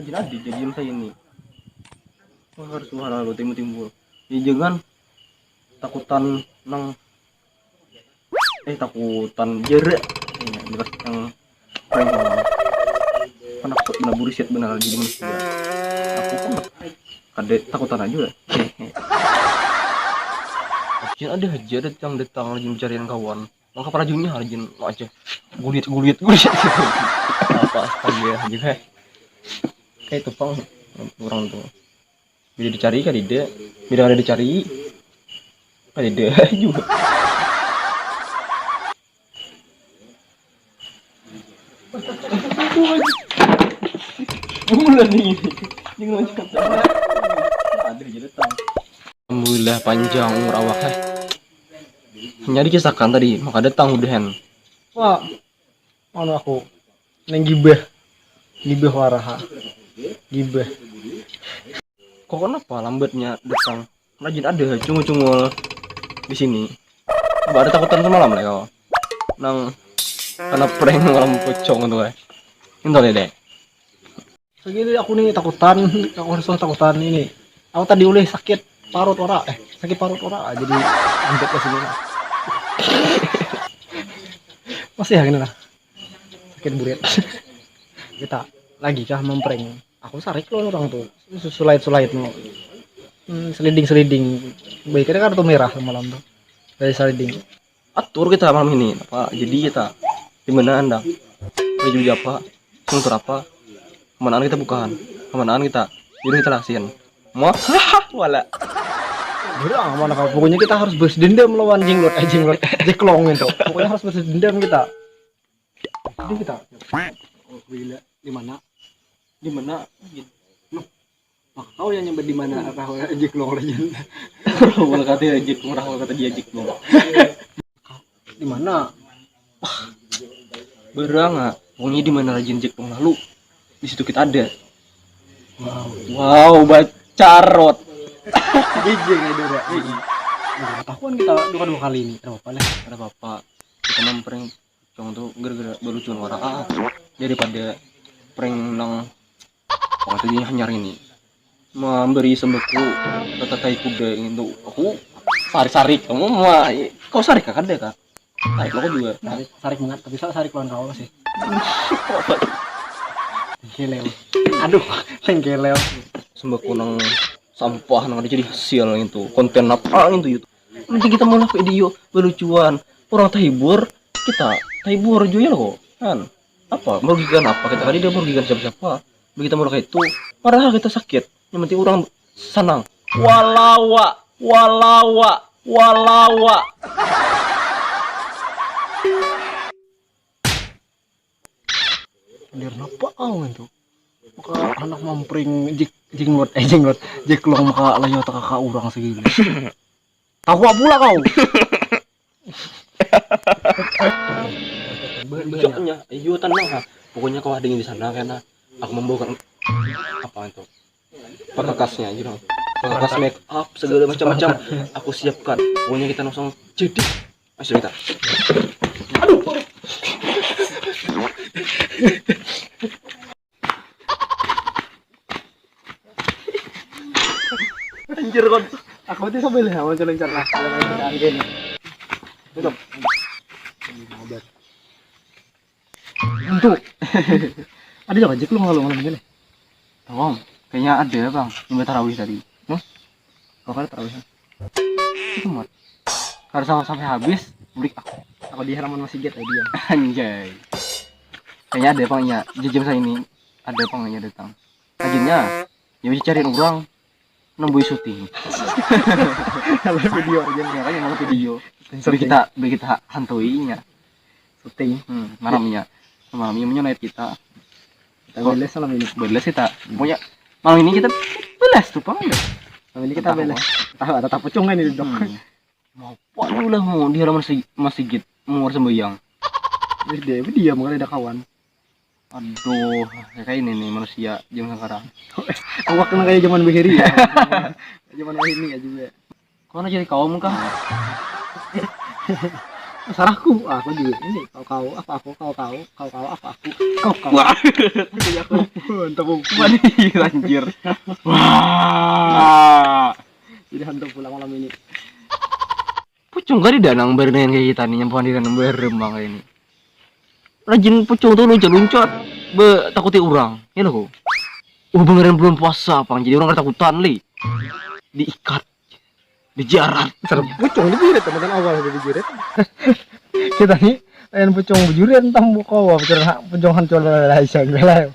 rajin aja jadi jam saya ini. Harus suara lo timbul. Ya jangan takutan nang takutan jere. Ya, jelas yang prank orang. Kan aku benar bullshit benar jadi manusia. Aku kan ada takutan aja. Rajin ada aja datang lagi mencarian kawan. Maka para junya rajin aja. Gulit. Apa astaga juga. Kayak tupang orang tuh. Bila dicari kan tidak, bila ada dicari kan tidak juga. Bulan nih, jangan macam ada aja datang. Alhamdulillah panjang umur awak Hanya dikisahkan tadi, maka datang udahan. Wah, mana aku neng gibah waraha gibah. Kok kenapa lambatnya datang? Rajin ada cungul di sini. Gak ada takutan semalam lah kau. Nang karena prank malam pocong tuh Itu deh. Segini aku nih takutan, aku harus takutan ini. Aku tadi ulih sakit parut ora, sakit parut ora, jadi ambil ke sini. Masih ya gini lah. Sakit buret. Kita lagi kah memprank. Aku sarik loh orang tuh. Sulait mau. Seliding. Baiknya kartu merah malam tuh. Dari seliding. Atur kita malam ini apa? Jadi kita di mana Anda? Baju apa? Suntur apa? Kemanaan kita bukan. Kemanaan kita. Jadi kita laksian. Mau? Wala. Udah mana kau? Pokoknya kita harus balas dendam lawan jenglot, jeklong itu. Pokoknya harus balas dendam kita. Jadi kita. Oh gila, di mana? Di mana? Kau yang nyampe di mana? Apa jeklong legend? Wala kata jek, murah wala kata dia jek dong. Di mana? Berang ah. Pokoknya di mana rajin jek dong lalu. Di situ kita ada. Wow, bacarot. Gigi kayak dulu ya. Tahuan kita dua kali ini. Ada apa? Kita memprank contoh gara-gara berlucuan orang daripada prank nang waktu hanyar ini memberi sembako tetatai kuda itu aku sarik kamu mah kau sarik kan deh kak sarik lo juga sarik banget tapi sarik lawan kau sih geleo aduh geleo sembako nang sampah nang ada jadi hasil itu konten apa itu YouTube nanti kita mau video berlucuan orang terhibur kita terhibur juga loh kan apa merugikan apa kita tadi dia merugikan siapa begitu mulai itu padahal kita sakit yang penting orang senang walawa biar apa itu maka anak mampring jenglot jeklong maka layo kakak urang segini aku pula kau Besoknya, iyo tenang ha. Pokoknya kau ada yang di sana karena aku membawakan apa itu perkakasnya, perkakas make up segala macam-macam aku siapkan. Pokoknya kita langsung jadi, ayo kita. Aduh. Anjir kon. Aku tuh sambil ya mau jalan lah kalau gini. Tutup. Untuk ada juga jek lu malam gini. Tolong, kayaknya ada bang, yang tarawih tadi. Kau kan tarawih. Itu mat. Harus sampai habis, beli aku di halaman masjid tadi ya. Anjay. Kayaknya ada bang ya, jam saya ini ada bang datang. Akhirnya, ya bisa cariin orang nembui syuting. Kalau video aja kan yang video. Bagi kita hantuinya. Syuting malamnya menyonat kita beles malam ini beles kita punya malam ini kita beles tuh bang malam ini kita beles tahu ada tapu cungan ini dok mau apa lah mau di halaman masjid mau sembahyang dia mau ada kawan aduh kayak ini nih manusia zaman sekarang awak kena kayak zaman Beheri ya zaman ini ya juga kau jadi kaum kah Salahku, aku juga ini kau apa aku kau apa aku kau. Wah, Jadi aku hantu waduh, anjir. Wah. jadi hantu pulang malam ini. Pucung kali danang berenang kayak kita nih nyampuan di danang berembang kayak ini. Rajin pucung tuh loncat-loncat, takuti orang, ya loh. Beneran belum puasa, pang jadi orang ketakutan li. Diikat, dijarat. Serem pucung dijiret teman awal udah dijiret. Kita nih lain pucung bujuran tambu kau pucung hancur lah iseng lah.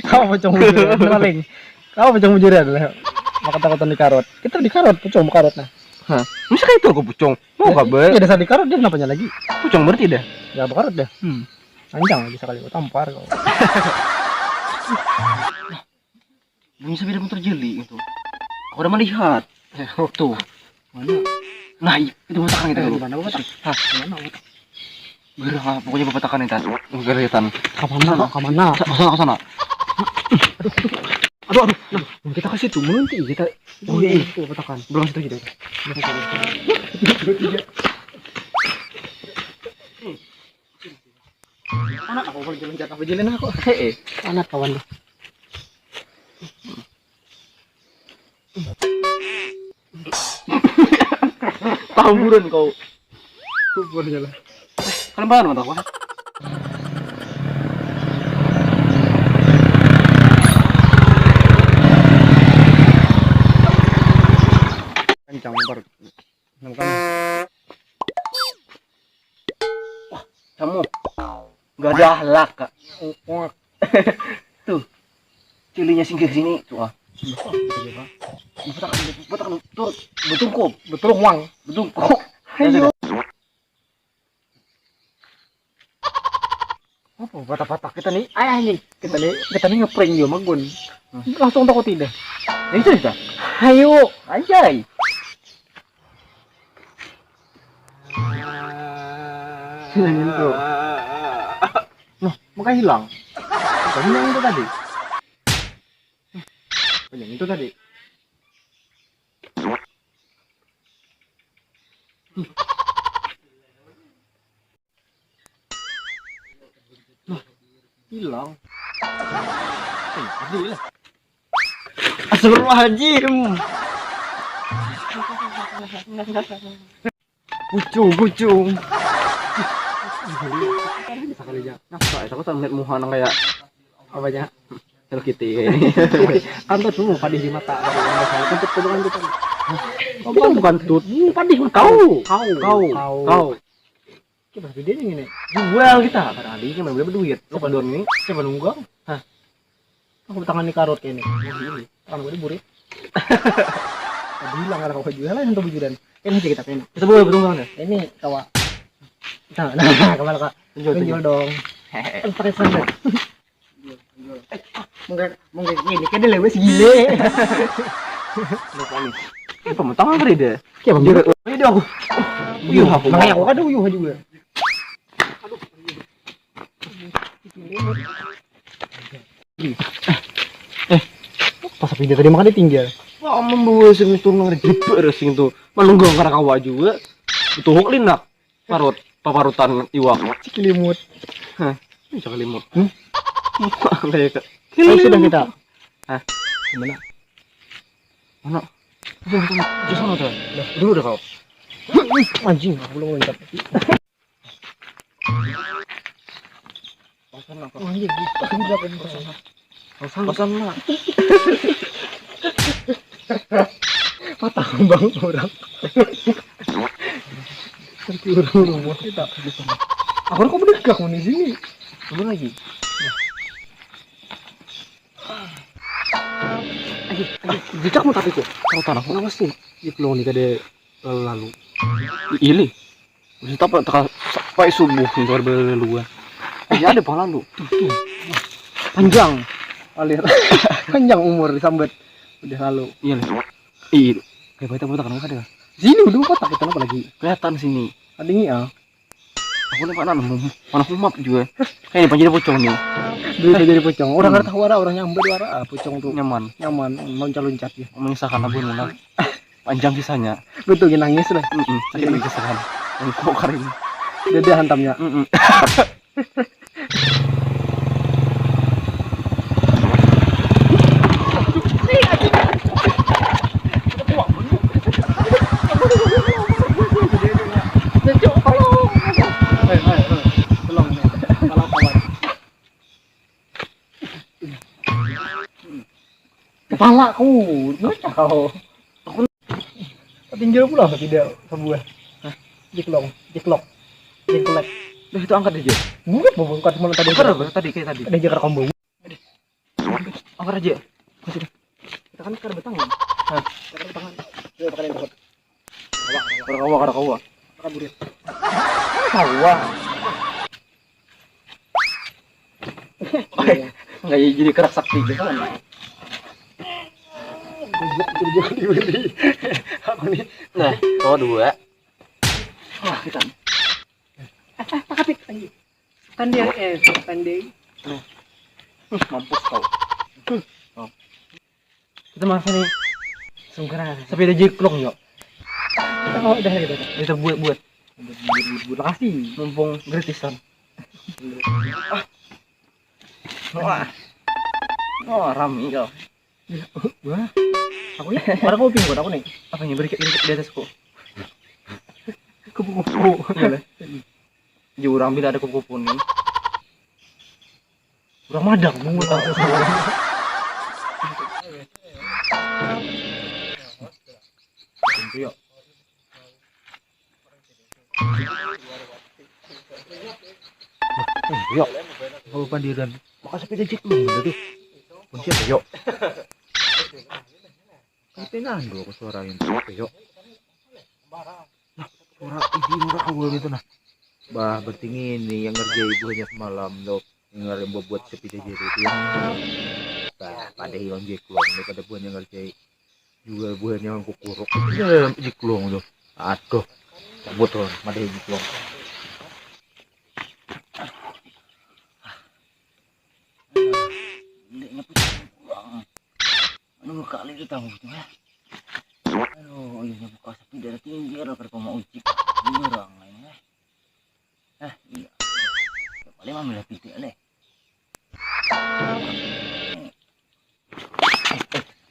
Kau pucung bujuran paling. Kau pucung bujuran lah. Maka takutan di karot. Kita di karot pucung karot nah. Hah, bisa kayak itu aku pucung. Mau gak be? Ya dasar di karot dia kenapanya lagi? Pucung berarti dah. Ya karot dah. Panjang bisa kali kau tampar kau. Bunyi sepeda motor jeli itu. Aku udah melihat. Tuh. Mana? Nah, itu batakan kita dulu. Mana bapak? Hah, mana bapak? Gerah, pokoknya batakan itu. Kelihatan. Kamana? Kamana? Ke sana. Aduh. Nah, kita ke situ menanti kita. Oh iya, itu batakan. belum situ kita. Anak aku kalau jalan apa jalan aku. Anak kawan lu. Tahuran kau. Kubur jalan. Kalian bahan mata aku. Kencang bar. Nampak. Kamu nggak ada ahlak kak. Tuh cilinya singgah sini tuh ah. Batakan turut betul uang betul kok. Ayo. Apa patah-patah kita nih? Ayah nih. Kita nih ngeprank juga magun. Langsung takut tidak. Ya itu dah. Ayo. Anjay. Itu. Nah, maka hilang. Tadi yang itu tadi. Yang itu tadi. Nah, hilang. Alhamdulillah. Astagfirullahaladzim. Pucung. Bisa kali ya. Nah, aku tak melihat muha nang kayak Apa aja? Hello Kitty ini. Kantor semua padih di mata. Kentut kedungan kita. Kau bukan tut. Padih Kau. Kita video yang ini. Jual kita. Karena adiknya main berduit. Lu pandon ini. Siapa nunggang? Hah. Aku tangan di karot kayak ini. Ini. Tangan gue diburit. Tadi hilang ada kau jual lah yang bujuran. Ini aja kita pengen. Kita boleh bertunggang ya. Ini kawa. Nah, kemana kak? Tunjuk dong. Hehehe. Pakai sandal. Mungkin ini kan dia lewat segile. Lupa nih. Ini pementang apa deh? Kayak Jeret. Ini dia aku. Uyuh aku. Makanya aku ada uyuh juga. Pas video tadi makan ditinggal. Wah, membawa sing turun ngeri beresing tuh. Menunggang karena kawa juga. Betul linak. Paparutan iwak. Cikilimut. Hah, bisa kelimut. Kayak Oh, sudah kita. Hah? Gimana? Mana? Di sana tuh. Dulu udah kau. Anjing, aku belum loncat. Pasan apa? Oh, anjing, aku Pasan lah. patah bang orang. Seperti orang rumah kita. Aku kok berdegak di sini. Dulu lagi. Jejak mau tapi kok. Tahu tanah. Kenapa sih? Itu loh nih kade lalu. Ili. Bisa tak sampai subuh itu berlalu. Ya ada pala lu. Tuh. Panjang. Alir. Panjang umur disambat. Udah lalu. Iya nih. Iya. Kayak baita botak kan ada. Sini udah kotak kita apa lagi? Kelihatan sini. Ada ini ya. Aku nih mana humap juga. Kayaknya panjang pocong nih. Dulu jadi pocong. Orang nggak tahu orang yang berwarna pocong tuh Nyaman. loncat-loncat ya. Mengisahkan abun mulai. Panjang sisanya. Betul nangis lah. Sakit mengisahkan. Yang kokar ini. Dia hantamnya. Tolong nih. Kalau kawan. Kepala ku, nyocak kau. Tinggal pula tidak sebuah. Jiklong, jiklok. Jiklek. Duh, itu angkat aja. Bukan bongkar cuma tadi. Angkat apa? Tadi kayak tadi. Ada jakar combo. Angkat aja. Kita kan sekarang betangan. Hah? Sekarang betangan. Coba pakai yang takut. Kada kawa. Kaburit. Kawa. Enggak jadi kerak sakti gitu kan. Gujak dibeli. Aku nih. Nah, kau dua. Wah, kita. Pakapik lagi. Pandai pandai. Mampus kau. Kita masih nih. Sungkeran. Sepeda jiklong yuk. Oh, udah gitu. Kita buat. Buat kasih. Mumpung gratisan. Wah. Oh, rame kau. Wah. Aku ya, mana kau pingin buat aku nih? Apanya beri di atasku? Kupu-kupu. Jurang bila ada kupu-kupu nih. Kurang madang, mau tahu. Yuk. Yuk. Kau pandiran. Maka sepeda jiklong tuh. Pun siapa yuk? Itu nando aku suarain siapa yuk? Nah, suara ibu awal itu nah. Bah, berarti ini yang ngerjain ibunya semalam loh. Yang buat sepeda jadi itu yang bah, pada hilang jiklong daripada buahnya ngerjain juga buahnya yang kukuruk itu dalam jiklong tuh. Aduh, cabut tuh, pada jiklong. Anu kali itu tahu tuh ya. Aduh, ini buka sepi dari tinggi ada kalau mau uji. Ini orang lain ya. Iya. Paling mah milih pitik leh.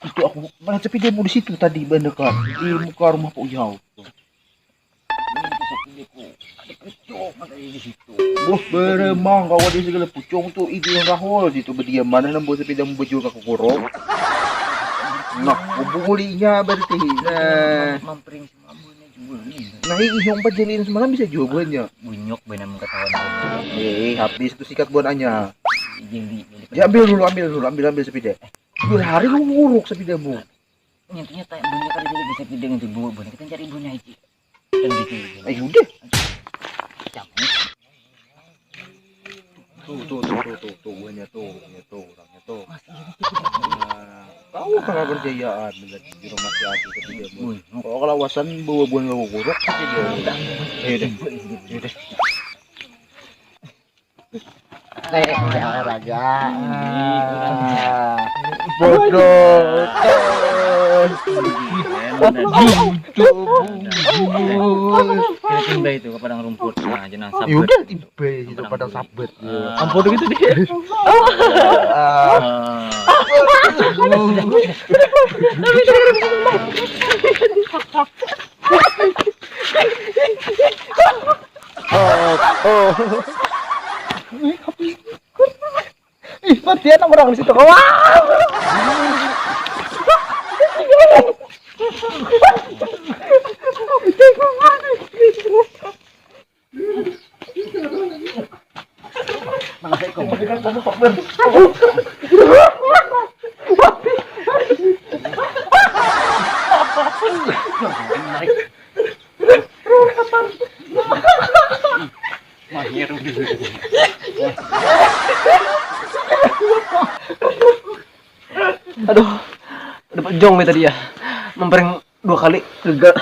Itu aku mana sepi dia mau di situ tadi bandekan di muka rumah Pak Ujau. Ada pucung ada di situ. Boh beremang kau ada segala pucung tuh itu yang rahol situ berdiam mana nembus sepeda mau baju ke kurung. Nah, bubulinya berarti. Nah, mampring semua buahnya jual nih. Nah, yung pajalin semalam bisa jual buahnya. Bunyok benar mengetahuan. Habis itu sikat buahnya. Ya ambil dulu sepeda. Ambil hari lu nguruk sepedamu. Nyatanya tak buahnya kali jadi bisa sepeda untuk buah kita cari buahnya aja. Dan gitu. Ayo udah. Tuh buahnya tuh, orangnya tuh. Tahu kalau berjayaan di rumah si Adi ketiga buah. Kalau kelawasan buah-buah nggak nguruk aja dia. Ayo deh. Raja. Bodoh. Kita timba itu ke padang rumput. Nah, jenang sabet. Ya udah timba itu padang sabet. Ampun gitu dia. Mati anak orang di situ. Aduh, dapat jong nih tadi ya. Mempereng 2 kali gagal.